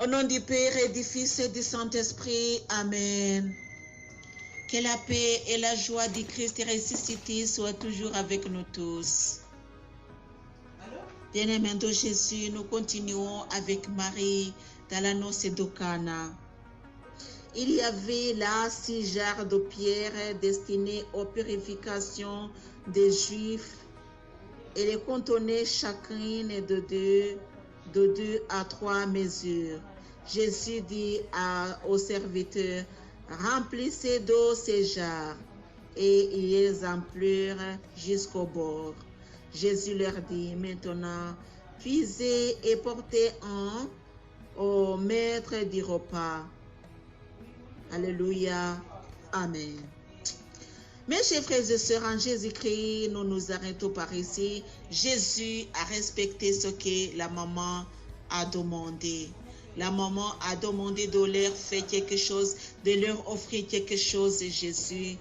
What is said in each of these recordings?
Au nom du Père et du Fils et du Saint-Esprit. Amen. Que la paix et la joie du Christ ressuscité soient toujours avec nous tous. Bien-aimés de Jésus, nous continuons avec Marie dans la noce de Cana. Il y avait là 6 jarres de pierre destinées aux purifications des Juifs et les contenaient chacune de 2 à 3 mesures. Jésus dit aux serviteurs, remplissez d'eau ces jarres, et ils les emplirent jusqu'au bord. Jésus leur dit, maintenant, puisez et portez-en au maître du repas. Alléluia. Amen. Mes chers frères et sœurs, en Jésus-Christ, nous nous arrêtons par ici. Jésus a respecté ce que la maman a demandé. La maman a demandé de leur faire quelque chose, de leur offrir quelque chose. Et Jésus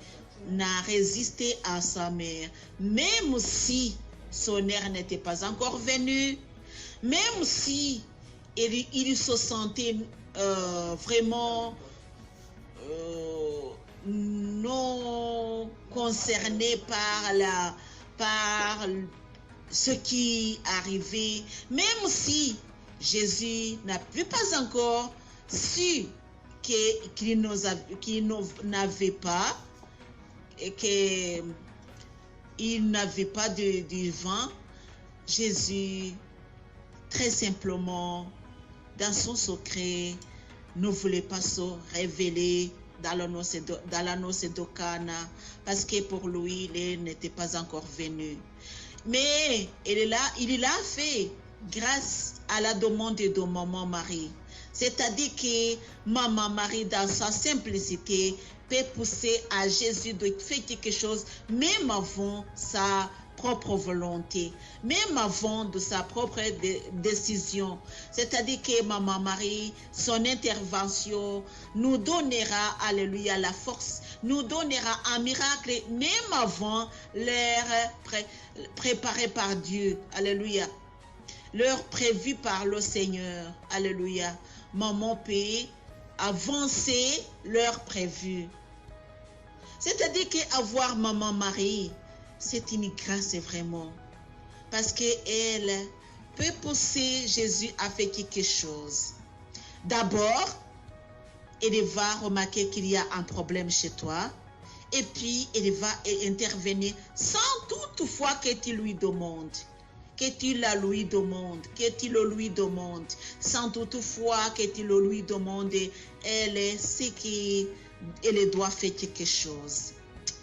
n'a résisté à sa mère. Même si son heure n'était pas encore venue, même si il se sentait vraiment non concerné par ce qui arrivait, même si Jésus n'a plus pas encore su qu'il n'avait pas et qu'il n'avait pas de vin. Jésus, très simplement, dans son secret, ne voulait pas se révéler dans la noce de Cana, parce que pour lui, il n'était pas encore venu. Mais il l'a fait grâce à la demande de maman Marie. C'est-à-dire que maman Marie, dans sa simplicité, peut pousser à Jésus de faire quelque chose, même avant sa propre volonté, même avant de sa propre décision. C'est-à-dire que maman Marie, son intervention nous donnera, alléluia, la force, nous donnera un miracle, même avant l'heure préparée par Dieu, alléluia, l'heure prévue par le Seigneur, alléluia. Maman peut avancer l'heure prévue. C'est-à-dire qu'avoir maman Marie, c'est une grâce vraiment. Parce qu'elle peut pousser Jésus à faire quelque chose. D'abord, elle va remarquer qu'il y a un problème chez toi. Et puis, elle va intervenir sans toutefois que tu lui demandes. Que tu la lui demandes. Que tu le lui demandes. Sans toutefois que tu le lui demandes. Elle sait qu'elle doit faire quelque chose.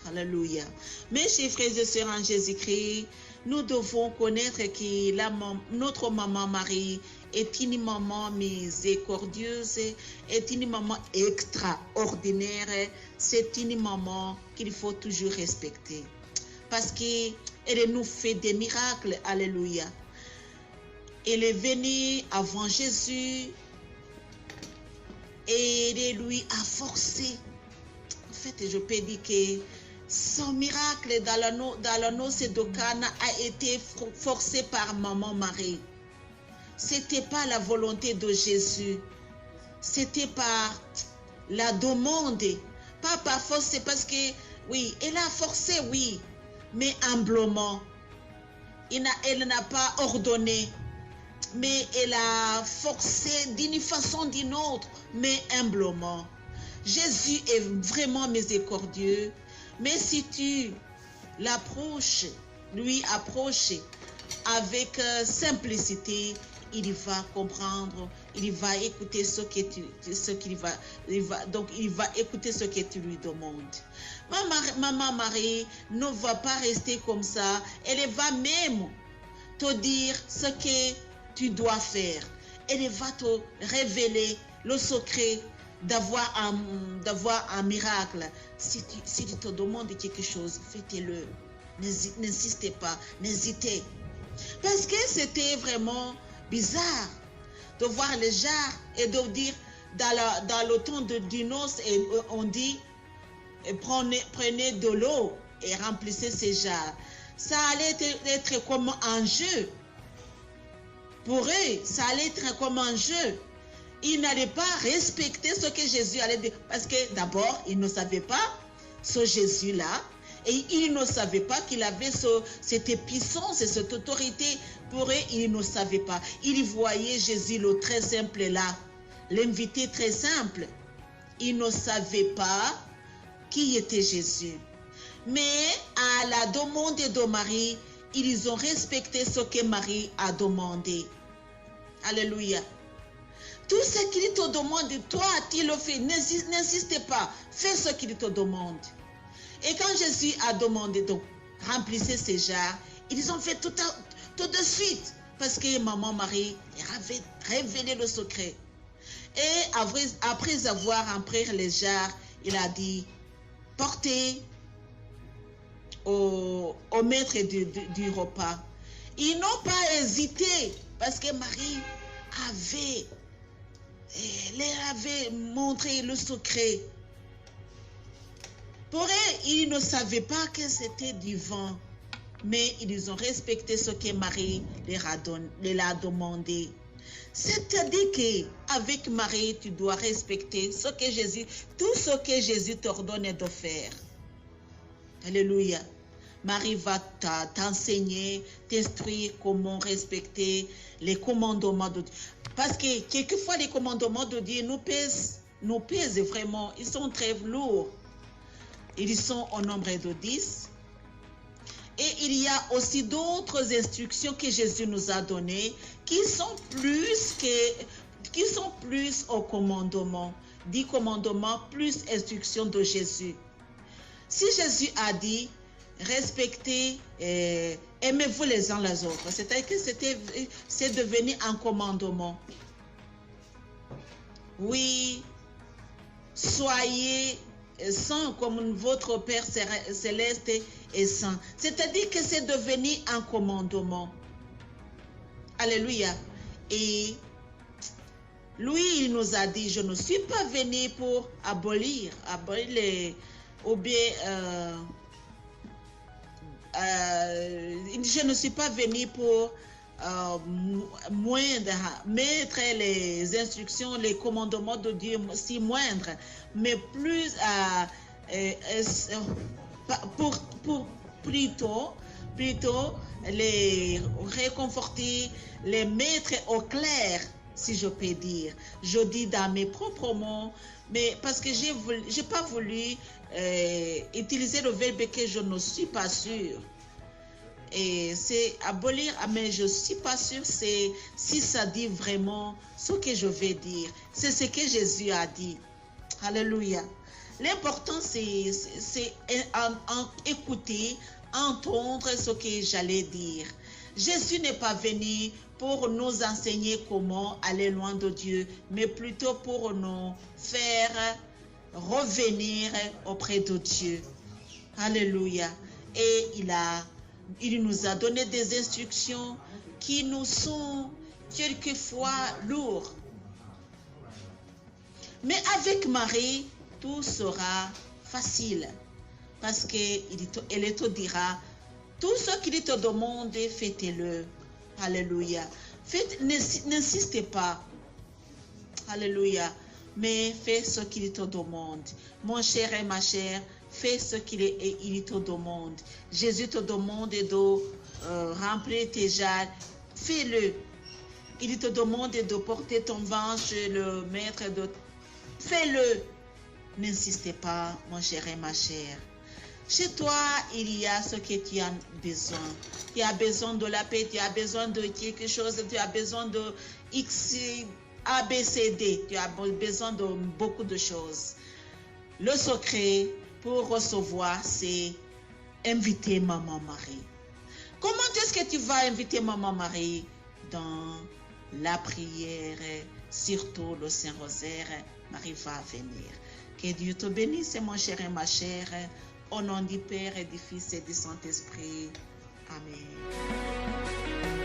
Alléluia. Mes chers frères et sœurs en Jésus-Christ, nous devons connaître que notre maman Marie est une maman miséricordieuse, est une maman extraordinaire, c'est une maman qu'il faut toujours respecter. Parce qu'elle nous fait des miracles, alléluia. Elle est venue avant Jésus et elle lui a forcé. En fait, je peux dire que son miracle dans la noce de Cana a été forcé par maman Marie. C'était pas la volonté de Jésus. C'était par la demande. Pas par force, c'est parce que, oui, elle a forcé, oui, mais humblement. Elle n'a pas ordonné, mais elle a forcé d'une façon ou d'une autre, mais humblement. Jésus est vraiment miséricordieux. Mais si tu l'approches, lui approches avec simplicité, il va comprendre, il va écouter donc il va écouter ce que tu lui demandes. Maman Marie ne va pas rester comme ça, elle va même te dire ce que tu dois faire. Elle va te révéler le secret d'avoir un miracle. Si tu te demandes quelque chose, faites-le. N'insistez pas, n'hésitez. Parce que c'était vraiment bizarre de voir les jarres et de dire dans le temps du noce, on dit prenez de l'eau et remplissez ces jarres. Ça allait être comme un jeu. Pour eux, ça allait être comme un jeu. il n'allait pas respecter ce que Jésus allait dire. Parce que d'abord, il ne savait pas ce Jésus-là. Et il ne savait pas qu'il avait cette puissance et cette autorité. Pour eux, il ne savait pas. Il voyait Jésus le très simple là. L'invité très simple. Il ne savait pas qui était Jésus. Mais à la demande de Marie, ils ont respecté ce que Marie a demandé. Alléluia. Tout ce qu'il te demande, toi, tu le fais. N'insiste pas. Fais ce qu'il te demande. Et quand Jésus a demandé, donc, remplissez ces jarres, ils ont fait tout de suite. Parce que maman Marie avait révélé le secret. Et après avoir rempli les jarres, il a dit, portez au maître du repas. Ils n'ont pas hésité parce que Marie leur avait montré le secret. Pour eux, ils ne savaient pas que c'était du vin, mais ils ont respecté ce que Marie leur a demandé. C'est-à-dire qu'avec Marie, tu dois respecter tout ce que Jésus t'ordonne de faire. Alléluia. Marie va t'enseigner, t'instruire comment respecter les commandements de Dieu. Parce que quelquefois, les commandements de Dieu nous pèsent vraiment. Ils sont très lourds. Ils sont au nombre de 10. Et il y a aussi d'autres instructions que Jésus nous a données qui sont plus au commandement. 10 commandements plus instructions de Jésus. Si Jésus a dit, respectez, aimez-vous les uns les autres, c'est-à-dire que c'est devenu un commandement. Oui, soyez saints comme votre Père céleste est saint. C'est-à-dire que c'est devenu un commandement. Alléluia. Et lui, il nous a dit, je ne suis pas venu pour abolir ou bien je ne suis pas venu pour mettre les instructions, les commandements de Dieu si moindres, mais plus plutôt les réconforter, les mettre au clair, si je peux dire. Je dis dans mes propres mots, mais parce que j'ai pas voulu utiliser le verbe que je ne suis pas sûre. Et c'est abolir, mais je ne suis pas sûre si ça dit vraiment ce que je vais dire. C'est ce que Jésus a dit. Alléluia. L'important, c'est écouter, entendre ce que j'allais dire. Jésus n'est pas venu pour nous enseigner comment aller loin de Dieu, mais plutôt pour nous faire revenir auprès de Dieu. Alléluia. Et il nous a donné des instructions qui nous sont quelquefois lourdes. Mais avec Marie, tout sera facile. Parce qu'elle te dira, tout ce qu'il te demande, faites-le. Alléluia. N'insistez pas. Alléluia. Mais fais ce qu'il te demande. Mon cher et ma chère, fais ce qu'il te demande. Jésus te demande de remplir tes jarres. Fais-le. Il te demande de porter ton vin chez le maître. Fais-le. N'insistez pas, mon cher et ma chère. Chez toi, il y a ce que tu as besoin. Tu as besoin de la paix, tu as besoin de quelque chose, tu as besoin de X, A, B, C, D. Tu as besoin de beaucoup de choses. Le secret pour recevoir, c'est inviter Maman Marie. Comment est-ce que tu vas inviter Maman Marie? Dans la prière, surtout le Saint-Rosaire, Marie va venir. Que Dieu te bénisse, mon cher et ma chère. Au nom du Père et du Fils et du Saint-Esprit. Amen.